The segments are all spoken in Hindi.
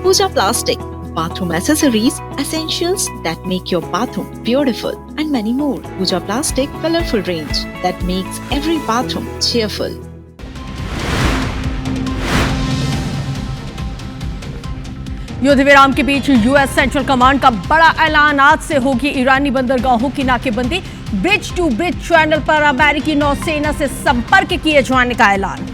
Pooja Plastic, bathroom accessories, essentials that make your bathroom beautiful, and many more. Pooja Plastic colorful range that makes every bathroom cheerful. युद्ध विराम के बीच यूएस सेंट्रल कमांड का बड़ा ऐलान। आज से होगी ईरानी बंदरगाहों की नाकेबंदी। ब्रिज टू ब्रिज चैनल पर अमेरिकी नौसेना से संपर्क किए जाने का ऐलान।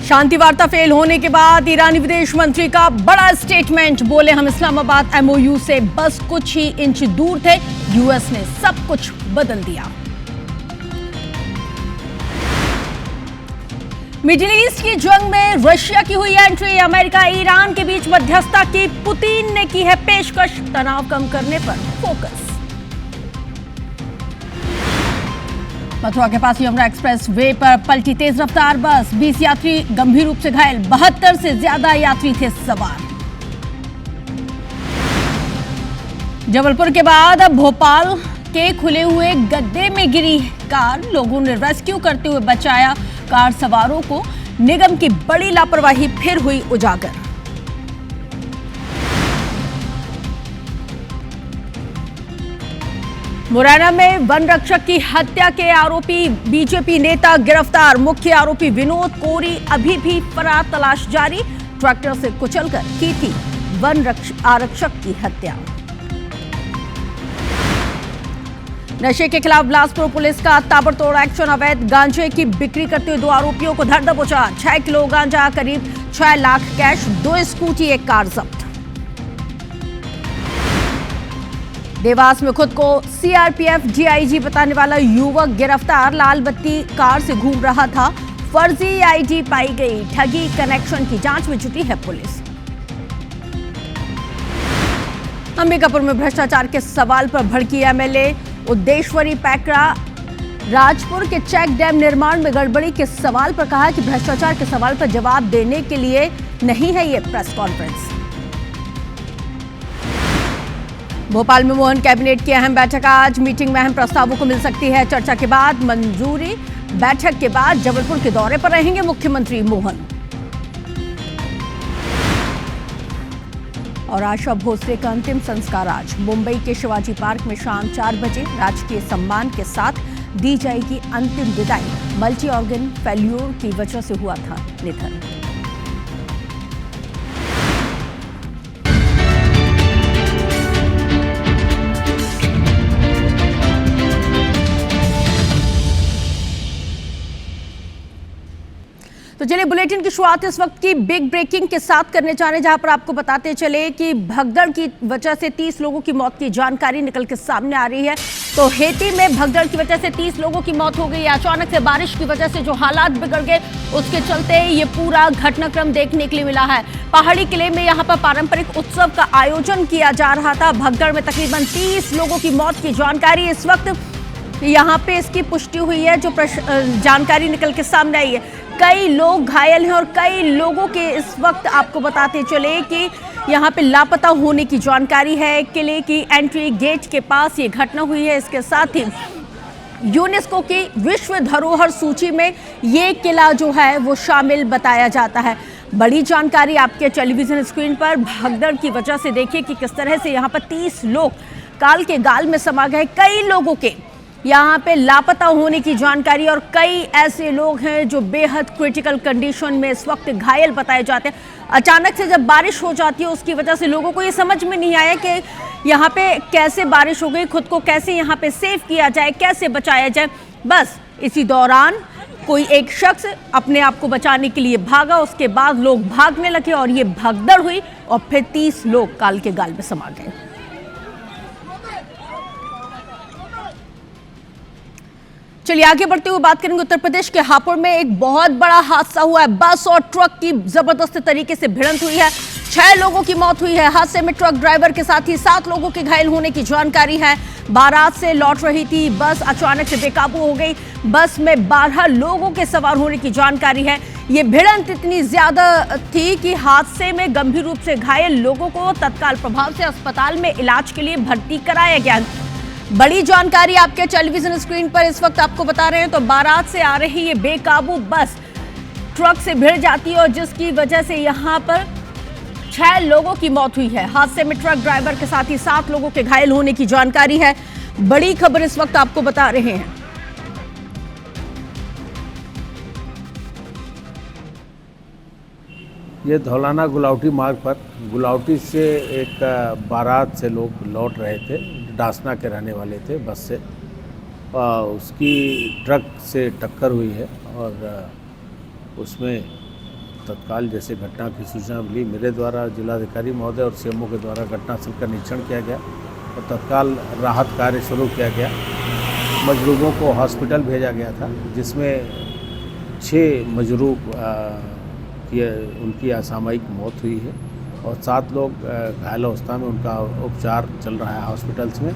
शांति वार्ता फेल होने के बाद ईरानी विदेश मंत्री का बड़ा स्टेटमेंट। बोले, हम इस्लामाबाद एमओयू से बस कुछ ही इंच दूर थे, यूएस ने सब कुछ बदल दिया। मिडिल ईस्ट की जंग में रशिया की हुई एंट्री। अमेरिका ईरान के बीच मध्यस्थता की, पुतिन ने की है पेशकश, तनाव कम करने पर फोकस। मथुरा के पास यमुना एक्सप्रेस वे पर पलटी तेज रफ्तार बस, 20 यात्री गंभीर रूप से घायल, 72 से ज्यादा यात्री थे सवार। जबलपुर के बाद अब भोपाल के खुले हुए गड्ढे में गिरी कार, लोगों ने रेस्क्यू करते हुए बचाया कार सवारों को। निगम की बड़ी लापरवाही फिर हुई उजागर। मुरैना में वन रक्षक की हत्या के आरोपी बीजेपी नेता गिरफ्तार। मुख्य आरोपी विनोद कोरी अभी भी फरार, तलाश जारी। ट्रैक्टर से कुचलकर की थी वन आरक्षक की हत्या। नशे के खिलाफ बिलासपुर पुलिस का ताबड़तोड़ एक्शन। अवैध गांजे की बिक्री करते हुए 2 आरोपियों को धर दबोचा। 6 किलो गांजा, करीब 6 लाख कैश, 2 स्कूटी, 1 कार जब्त। देवास में खुद को सीआरपीएफ डीआईजी बताने वाला युवक गिरफ्तार। लाल बत्ती कार से घूम रहा था, फर्जी आईडी पाई गई। ठगी कनेक्शन की जांच में जुटी है पुलिस। अंबिकापुर में भ्रष्टाचार के सवाल पर भड़की एमएलए उद्देश्वरी पैकरा। राजपुर के चेक डैम निर्माण में गड़बड़ी के सवाल पर कहा कि भ्रष्टाचार के सवाल पर जवाब देने के लिए नहीं है ये प्रेस कॉन्फ्रेंस। भोपाल में मोहन कैबिनेट की अहम बैठक आज। मीटिंग में अहम प्रस्तावों को मिल सकती है चर्चा के बाद मंजूरी। बैठक के बाद जबलपुर के दौरे पर रहेंगे मुख्यमंत्री मोहन। और आशा भोसले का अंतिम संस्कार आज मुंबई के शिवाजी पार्क में शाम 4 बजे राजकीय सम्मान के साथ दी जाएगी अंतिम विदाई। मल्टी ऑर्गन फेल्यूर की वजह से हुआ था निधन। तो चलिए बुलेटिन की शुरुआत इस वक्त की बिग ब्रेकिंग के साथ करने जा रहे हैं, जहां पर आपको बताते चले कि भगदड़ की वजह से 30 लोगों की मौत की जानकारी निकल के सामने आ रही है। तो हेती में भगदड़ की वजह से 30 लोगों की मौत हो गई। अचानक से बारिश की वजह से जो हालात बिगड़ गए, उसके चलते ये पूरा घटनाक्रम देखने के लिए मिला है। पहाड़ी किले में यहाँ पर पारंपरिक उत्सव का आयोजन किया जा रहा था। भगदड़ में तकरीबन 30 लोगों की मौत की जानकारी इस वक्त यहाँ पे इसकी पुष्टि हुई है, जो जानकारी निकल के सामने आई है। कई लोग घायल हैं और कई लोगों के इस वक्त आपको बताते चले कि यहाँ पे लापता होने की जानकारी है। किले की एंट्री गेट के पास ये घटना हुई है। इसके साथ ही यूनेस्को की विश्व धरोहर सूची में ये किला जो है वो शामिल बताया जाता है। बड़ी जानकारी आपके टेलीविजन स्क्रीन पर। भगदड़ की वजह से देखिए कि किस तरह से यहाँ पर 30 लोग काल के गाल में समा गए। कई लोगों के यहाँ पे लापता होने की जानकारी और कई ऐसे लोग हैं जो बेहद क्रिटिकल कंडीशन में इस वक्त घायल बताए जाते हैं। अचानक से जब बारिश हो जाती है उसकी वजह से लोगों को ये समझ में नहीं आया कि यहाँ पे कैसे बारिश हो गई, खुद को कैसे यहाँ पे सेव किया जाए, कैसे बचाया जाए। बस इसी दौरान कोई एक शख्स अपने आप को बचाने के लिए भागा, उसके बाद लोग भागने लगे और ये भगदड़ हुई और फिर 30 लोग काल के गाल में समा गए। चलिए आगे बढ़ते हुए बात करेंगे। उत्तर प्रदेश के हापुड़ में एक बहुत बड़ा हादसा हुआ है। बस और ट्रक की जबरदस्त तरीके से भिड़ंत हुई है। 6 लोगों की मौत हुई है। हादसे में ट्रक ड्राइवर के साथ ही 7 लोगों के घायल होने की जानकारी है। बारात से लौट रही थी बस, अचानक से बेकाबू हो गई। बस में 12 लोगों के सवार होने की जानकारी है। ये भिड़ंत इतनी ज्यादा थी कि हादसे में गंभीर रूप से घायल लोगों को तत्काल प्रभाव से अस्पताल में इलाज के लिए भर्ती कराया गया। बड़ी जानकारी आपके टेलीविजन स्क्रीन पर इस वक्त आपको बता रहे हैं। तो बारात से आ रही ये बेकाबू बस ट्रक से भिड़ जाती है और जिसकी वजह से यहां पर 6 लोगों की मौत हुई है। हादसे में ट्रक ड्राइवर के साथ ही 7 लोगों के घायल होने की जानकारी है। बड़ी खबर इस वक्त आपको बता रहे हैं। ये धौलाना गुलाउटी मार्ग पर गुलाउटी से एक बारात से लोग लौट रहे थे, डासना के रहने वाले थे बस से। उसकी ट्रक से टक्कर हुई है और उसमें तत्काल जैसे घटना की सूचना मिली, मेरे द्वारा जिलाधिकारी महोदय और सीएमओ के द्वारा घटनास्थल का निरीक्षण किया गया और तत्काल राहत कार्य शुरू किया गया। मजरूबों को हॉस्पिटल भेजा गया था, जिसमें 6 मजरूब उनकी असामयिक मौत हुई है और 7 लोग घायल अवस्था में, उनका उपचार चल रहा है हॉस्पिटल्स में।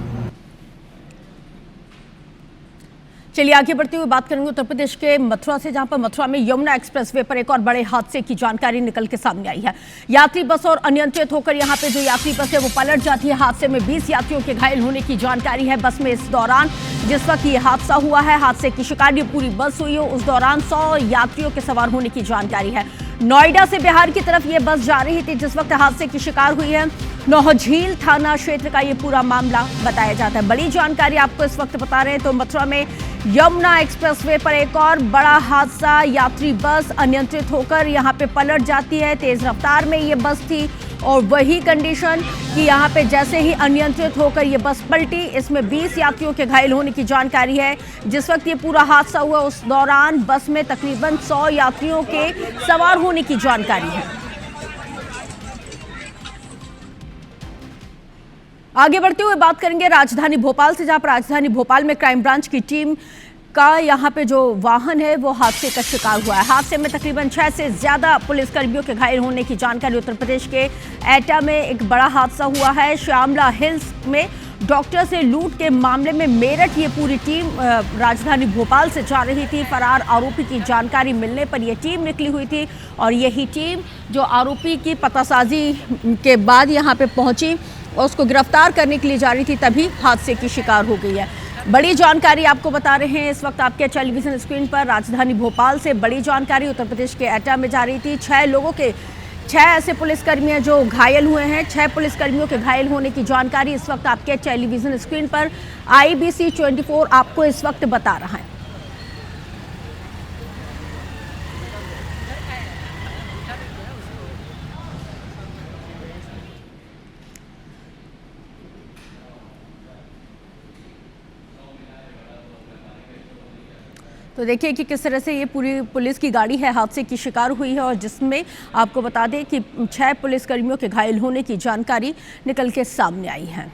चलिए आगे बढ़ते हुए बात करेंगे उत्तर प्रदेश के मथुरा से, जहां पर मथुरा में यमुना एक्सप्रेसवे पर एक और बड़े हादसे की जानकारी निकल के सामने आई है। यात्री बस और अनियंत्रित होकर यहां पे जो यात्री बस है वो पलट जाती है। हादसे में 20 यात्रियों के घायल होने की जानकारी है। बस में इस दौरान जिस वक्त ये हादसा हुआ है, हादसे की शिकार पूरी बस हुई हो, उस दौरान 100 यात्रियों के सवार होने की जानकारी है। नोएडा से बिहार की तरफ ये बस जा रही थी जिस वक्त हादसे की शिकार हुई है। नौहझील थाना क्षेत्र का ये पूरा मामला बताया जाता है। बड़ी जानकारी आपको इस वक्त बता रहे हैं। तो मथुरा में यमुना एक्सप्रेसवे पर एक और बड़ा हादसा, यात्री बस अनियंत्रित होकर यहां पे पलट जाती है। तेज रफ्तार में ये बस थी और वही कंडीशन कि यहां पे जैसे ही अनियंत्रित होकर ये बस पलटी, इसमें 20 यात्रियों के घायल होने की जानकारी है। जिस वक्त ये पूरा हादसा हुआ उस दौरान बस में तकरीबन 100 यात्रियों के सवार होने की जानकारी है। आगे बढ़ते हुए बात करेंगे राजधानी भोपाल से, जहां पर राजधानी भोपाल में क्राइम ब्रांच की टीम का यहां पे जो वाहन है वो हादसे का शिकार हुआ है। हादसे में तकरीबन 6 से ज्यादा पुलिसकर्मियों के घायल होने की जानकारी। उत्तर प्रदेश के एटा में एक बड़ा हादसा हुआ है। श्यामला हिल्स में डॉक्टर से लूट के मामले में मेरठ ये पूरी टीम राजधानी भोपाल से जा रही थी। फरार आरोपी की जानकारी मिलने पर यह टीम निकली हुई थी और यही टीम जो आरोपी की पतासाजी के बाद यहाँ पे पहुंची और उसको गिरफ्तार करने के लिए जा रही थी, तभी हादसे की शिकार हो गई है। बड़ी जानकारी आपको बता रहे हैं इस वक्त आपके टेलीविजन स्क्रीन पर। राजधानी भोपाल से बड़ी जानकारी, उत्तर प्रदेश के एटा में जा रही थी। 6 ऐसे पुलिसकर्मी हैं जो घायल हुए हैं। 6 पुलिसकर्मियों के घायल होने की जानकारी इस वक्त आपके टेलीविजन स्क्रीन पर IBC 24 आपको इस वक्त बता रहा है। तो देखिए कि किस तरह से ये पूरी पुलिस की गाड़ी है हादसे की शिकार हुई है और जिसमें आपको बता दें कि 6 पुलिसकर्मियों के घायल होने की जानकारी निकल के सामने आई है।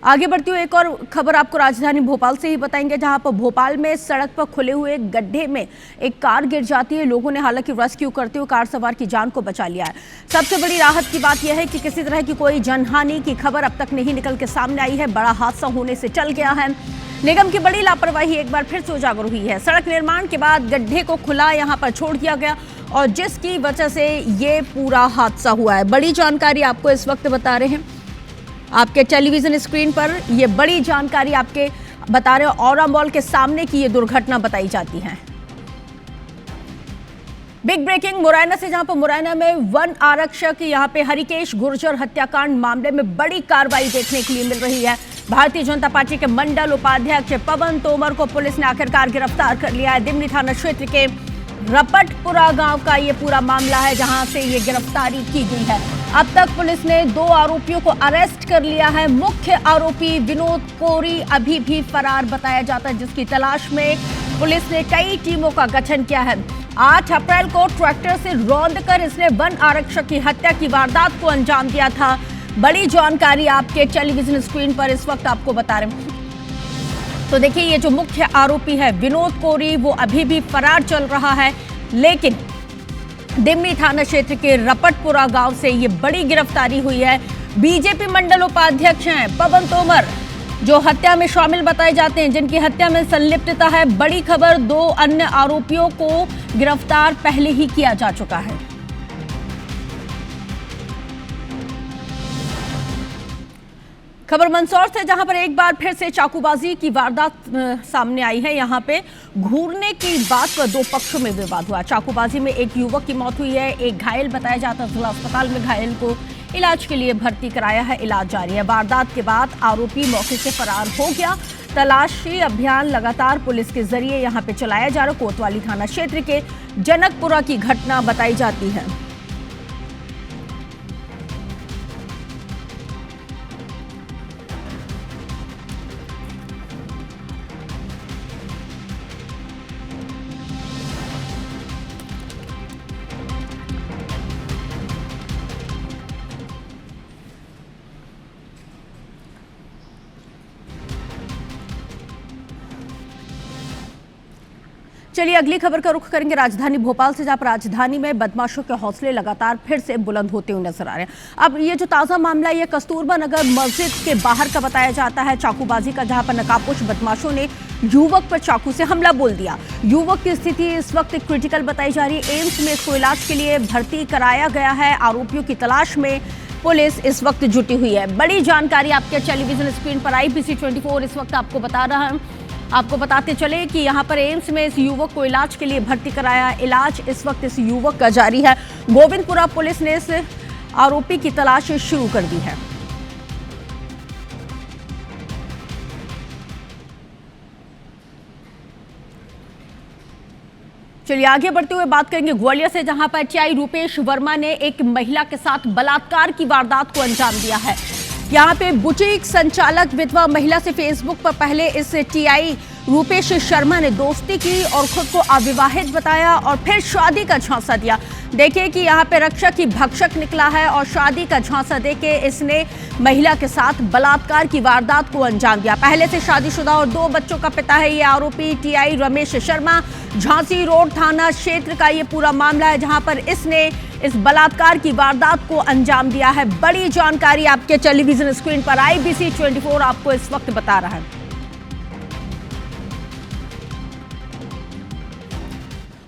आगे बढ़ती हुई एक और खबर आपको राजधानी भोपाल से ही बताएंगे, जहां पर भोपाल में सड़क पर खुले हुए गड्ढे में एक कार गिर जाती है। लोगों ने हालांकि रेस्क्यू करते हुए कार सवार की जान को बचा लिया है। सबसे बड़ी राहत की बात यह है कि किसी तरह की कोई जनहानि की खबर अब तक नहीं निकल के सामने आई है। बड़ा हादसा होने से चल गया है। निगम की बड़ी लापरवाही एक बार फिर से उजागर हुई है। सड़क निर्माण के बाद गड्ढे को खुला यहां पर छोड़ दिया गया और जिसकी वजह से ये पूरा हादसा हुआ है। बड़ी जानकारी आपको इस वक्त बता रहे हैं आपके टेलीविजन स्क्रीन पर। ये बड़ी जानकारी आपके बता रहे हैं, औरा मॉल के सामने की ये दुर्घटना बताई जाती है। बिग ब्रेकिंग मुरैना से, जहां पर मुरैना में वन आरक्षक यहां पे हरिकेश गुर्जर हत्याकांड मामले में बड़ी कार्रवाई देखने के लिए मिल रही है। भारतीय जनता पार्टी के मंडल उपाध्यक्ष पवन तोमर को पुलिस ने आखिरकार गिरफ्तार कर लिया है। दिमनी थाना क्षेत्र के रपटपुरा गांव का ये पूरा मामला है जहां से ये गिरफ्तारी की गई है। अब तक पुलिस ने 2 आरोपियों को अरेस्ट कर लिया है। मुख्य आरोपी विनोद कोरी अभी भी फरार बताया जाता है, जिसकी तलाश में पुलिस ने कई टीमों का गठन किया है। 8 अप्रैल को ट्रैक्टर से रौंदकर इसने वन आरक्षक की हत्या की वारदात को अंजाम दिया था। बड़ी जानकारी आपके टेलीविजन स्क्रीन पर इस वक्त आपको बता रहे हैं। तो देखिए ये जो मुख्य आरोपी है विनोद कोरी, वो अभी भी फरार चल रहा है, लेकिन दिमनी थाना क्षेत्र के रपटपुरा गांव से ये बड़ी गिरफ्तारी हुई है। बीजेपी मंडल उपाध्यक्ष हैं पवन तोमर, जो हत्या में शामिल बताए जाते हैं, जिनकी हत्या में संलिप्तता है। बड़ी खबर, 2 अन्य आरोपियों को गिरफ्तार पहले ही किया जा चुका है। खबर मंदसौर से, जहां पर एक बार फिर से चाकूबाजी की वारदात सामने आई है। यहां पे घूरने की बात पर दो पक्षों में विवाद हुआ। चाकूबाजी में एक युवक की मौत हुई है, एक घायल बताया जाता है। जिला अस्पताल में घायल को इलाज के लिए भर्ती कराया है, इलाज जारी है। वारदात के बाद आरोपी मौके से फरार हो गया। तलाशी अभियान लगातार पुलिस के जरिए यहां पे चलाया जा रहा। कोतवाली थाना क्षेत्र के जनकपुरा की घटना बताई जाती है। चलिए अगली खबर का रुख करेंगे राजधानी भोपाल से, जहां पर राजधानी में बदमाशों के हौसले लगातार फिर से बुलंद होते हुए नजर आ रहे हैं। अब ये जो ताजा मामला ये कस्तूरबा नगर मस्जिद के बाहर का बताया जाता है, चाकूबाजी का, जहां पर नकाबपोश बदमाशों ने युवक पर चाकू से हमला बोल दिया। युवक की स्थिति इस वक्त क्रिटिकल बताई जा रही है। एम्स में इसको इलाज के लिए भर्ती कराया गया है। आरोपियों की तलाश में पुलिस इस वक्त जुटी हुई है। बड़ी जानकारी आपके टेलीविजन स्क्रीन पर IBC 24 इस वक्त आपको बता रहा है। आपको बताते चले कि यहां पर एम्स में इस युवक को इलाज के लिए भर्ती कराया। इलाज इस वक्त इस युवक का जारी है। गोविंदपुरा पुलिस ने इस आरोपी की तलाश शुरू कर दी है। चलिए आगे बढ़ते हुए बात करेंगे ग्वालियर से, जहां पर TI रूपेश वर्मा ने एक महिला के साथ बलात्कार की वारदात को अंजाम दिया है। यहाँ पे बुटीक संचालक विधवा महिला से फेसबुक पर पहले इस TI रूपेश शर्मा ने दोस्ती की और खुद को अविवाहित बताया और फिर शादी का झांसा दिया। देखिए कि यहाँ पे रक्षक ही भक्षक निकला है और शादी का झांसा देके इसने महिला के साथ बलात्कार की वारदात को अंजाम दिया। पहले से शादीशुदा और 2 बच्चों का पिता है ये आरोपी TI रमेश शर्मा। झांसी रोड थाना क्षेत्र का ये पूरा मामला है, जहां पर इसने इस बलात्कार की वारदात को अंजाम दिया है। बड़ी जानकारी आपके टेलीविजन स्क्रीन पर IBC 24 आपको इस वक्त बता रहा है।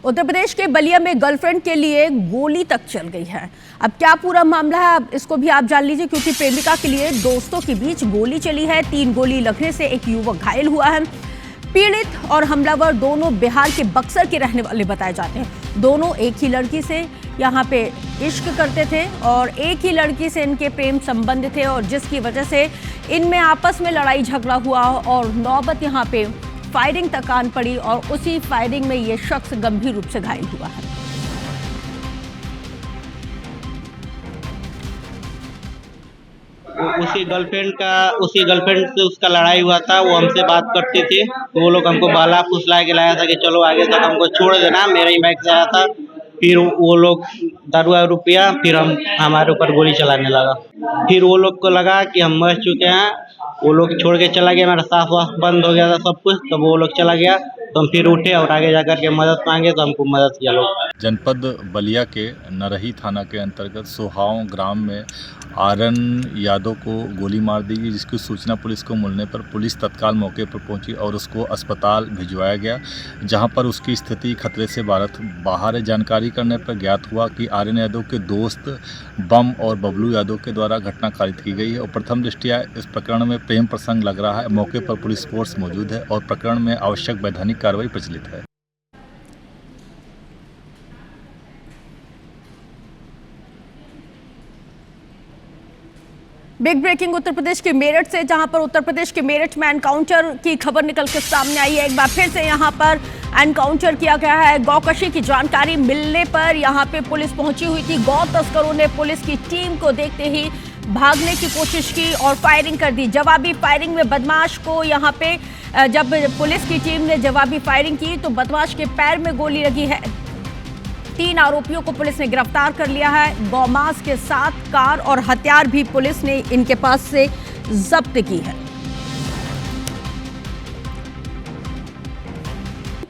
उत्तर प्रदेश के बलिया में गर्लफ्रेंड के लिए गोली तक चल गई है। अब क्या पूरा मामला है, अब इसको भी आप जान लीजिए, क्योंकि प्रेमिका के लिए दोस्तों के बीच गोली चली है। 3 गोली लगने से एक युवक घायल हुआ है। पीड़ित और हमलावर दोनों बिहार के बक्सर के रहने वाले बताए जाते हैं। दोनों एक ही लड़की से यहाँ पे इश्क करते थे और एक ही लड़की से इनके प्रेम संबंध थे, और जिसकी वजह से इनमें आपस में लड़ाई झगड़ा हुआ और नौबत यहाँ पे फायरिंग तक आन पड़ी और उसी फायरिंग में ये शख्स गंभीर रूप से घायल हुआ है। उसी गर्लफ्रेंड से उसका लड़ाई हुआ था। वो हमसे बात करती थी तो वो लोग हमको बाला फुसला के लाया था कि चलो आगे तक हमको छोड़ देना। मेरे ही बाइक से आया था, फिर वो लोग दारू पिया, फिर हमारे ऊपर गोली चलाने लगा। फिर वो लोग को लगा कि हम मर चुके हैं, वो लोग छोड़ के चला गया। मेरा सांस वास बंद हो गया था सब कुछ, तो वो लोग चला गया तो हम फिर उठे और आगे जाकर के मदद मांगे तो हमको मदद किया लोग। जनपद बलिया के नरही थाना के अंतर्गत सोहाव ग्राम में आर्यन यादव को गोली मार दी गई, जिसकी सूचना पुलिस को मिलने पर पुलिस तत्काल मौके पर पहुंची और उसको अस्पताल भिजवाया गया, जहां पर उसकी स्थिति खतरे से बाहर है। जानकारी करने पर ज्ञात हुआ कि आर्यन यादव के दोस्त बम और बबलू यादव के द्वारा घटना कारित की गई है और प्रथम दृष्टया इस प्रकरण में प्रेम प्रसंग लग रहा है। मौके पर पुलिस फोर्स मौजूद है और प्रकरण में आवश्यक वैधानिक कार्रवाई प्रचलित है। बिग ब्रेकिंग उत्तर प्रदेश के मेरठ से, जहां पर उत्तर प्रदेश के मेरठ में एनकाउंटर की खबर निकल के सामने आई है। एक बार फिर से यहां पर एनकाउंटर किया गया है। गौकशी की जानकारी मिलने पर यहां पे पुलिस पहुंची हुई थी। गौ तस्करों ने पुलिस की टीम को देखते ही भागने की कोशिश की और फायरिंग कर दी। जवाबी फायरिंग में बदमाश को यहां पे जब पुलिस की टीम ने जवाबी फायरिंग की तो बदमाश के पैर में गोली लगी है। 3 आरोपियों को पुलिस ने गिरफ्तार कर लिया है। गौमांस के साथ कार और हथियार भी पुलिस ने इनके पास से जब्त की है।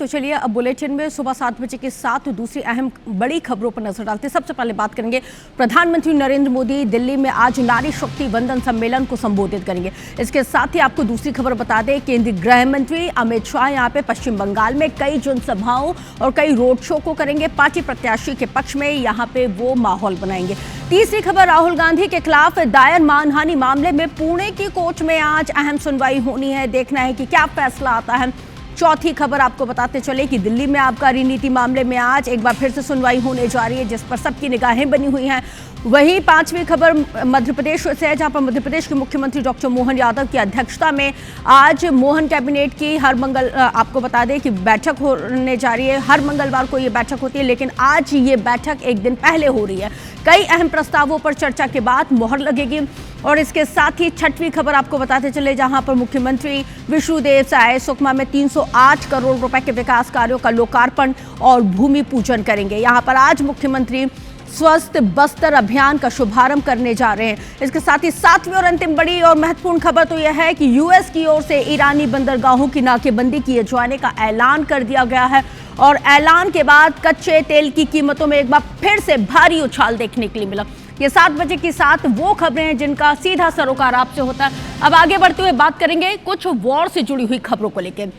तो चलिए अब बुलेटिन में सुबह 7 बजे के साथ दूसरी अहम बड़ी खबरों पर नजर डालते हैं। सबसे पहले बात करेंगे प्रधानमंत्री नरेंद्र मोदी दिल्ली में आज नारी शक्ति वंदन सम्मेलन को संबोधित करेंगे। इसके साथ ही आपको दूसरी खबर बता दें, केंद्रीय गृह मंत्री अमित शाह यहाँ पे पश्चिम बंगाल में कई जनसभाओं और कई रोड शो को करेंगे। पार्टी प्रत्याशी के पक्ष में यहाँ पे वो माहौल बनाएंगे। तीसरी खबर, राहुल गांधी के खिलाफ दायर मानहानि मामले में पुणे की कोर्ट में आज अहम सुनवाई होनी है। देखना है कि क्या फैसला आता है। चौथी खबर आपको बताते चले कि दिल्ली में आबकारी नीति मामले में आज एक बार फिर से सुनवाई होने जा रही है, जिस पर सबकी निगाहें बनी हुई हैं। वहीं पांचवी खबर मध्य प्रदेश से है, जहां पर मध्य प्रदेश के मुख्यमंत्री डॉक्टर मोहन यादव की अध्यक्षता में आज मोहन कैबिनेट की आपको बता दें कि बैठक होने जा रही है। हर मंगलवार को ये बैठक होती है, लेकिन आज ये बैठक एक दिन पहले हो रही है। कई अहम प्रस्तावों पर चर्चा के बाद मोहर लगेगी। और इसके साथ ही छठवीं खबर आपको बताते चले, जहां पर मुख्यमंत्री विष्णुदेव साय सुकमा में 308 करोड़ रुपए के विकास कार्यों का लोकार्पण और भूमि पूजन करेंगे। यहां पर आज मुख्यमंत्री स्वस्थ बस्तर अभियान का शुभारंभ करने जा रहे हैं। इसके साथ ही सातवीं और अंतिम बड़ी और महत्वपूर्ण खबर तो यह है कि यूएस की ओर से ईरानी बंदरगाहों की नाकेबंदी किए जाने का ऐलान कर दिया गया है। और ऐलान के बाद कच्चे तेल की कीमतों में एक बार फिर से भारी उछाल देखने के लिए मिला। ये 7 बजे के साथ वो खबरें हैं जिनका सीधा सरोकार आपसे होता है। अब आगे बढ़ते हुए बात करेंगे कुछ वॉर से जुड़ी हुई खबरों को लेकर।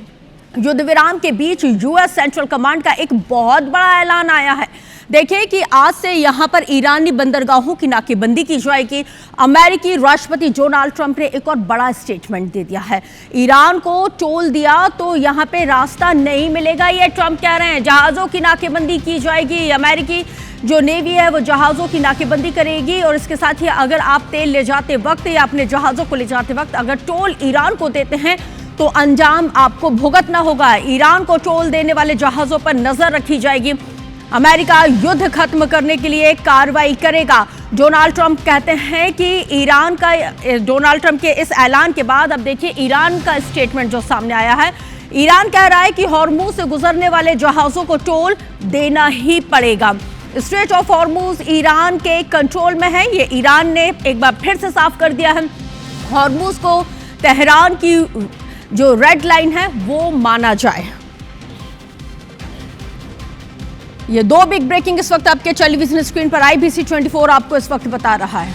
युद्ध विराम के बीच यूएस सेंट्रल कमांड का एक बहुत बड़ा ऐलान आया है। देखिए कि आज से यहां पर ईरानी बंदरगाहों की नाकेबंदी की जाएगी। अमेरिकी राष्ट्रपति डोनाल्ड ट्रंप ने एक और बड़ा स्टेटमेंट दे दिया है। ईरान को टोल दिया तो यहां पे रास्ता नहीं मिलेगा, ये ट्रंप कह रहे हैं। जहाज़ों की नाकेबंदी की जाएगी। अमेरिकी जो नेवी है वो जहाज़ों की नाकेबंदी करेगी। और इसके साथ ही अगर आप तेल ले जाते वक्त या अपने जहाज़ों को ले जाते वक्त अगर टोल ईरान को देते हैं तो अंजाम आपको भुगतना होगा। ईरान को टोल देने वाले जहाज़ों पर नजर रखी जाएगी। अमेरिका युद्ध खत्म करने के लिए कार्रवाई करेगा। डोनाल्ड ट्रंप कहते हैं कि डोनाल्ड ट्रंप के इस ऐलान के बाद अब देखिए ईरान का स्टेटमेंट जो सामने आया है। ईरान कह रहा है कि हॉर्मुज से गुजरने वाले जहाज़ों को टोल देना ही पड़ेगा। स्ट्रेट ऑफ हॉर्मुज ईरान के कंट्रोल में है। ये ईरान ने एक बार फिर से साफ कर दिया है। हॉर्मुज को तेहरान की जो रेड लाइन है वो माना जाए। ये 2 बिग ब्रेकिंग इस वक्त आपके टेलीविजन स्क्रीन पर IBC 24 आपको इस वक्त बता रहा है।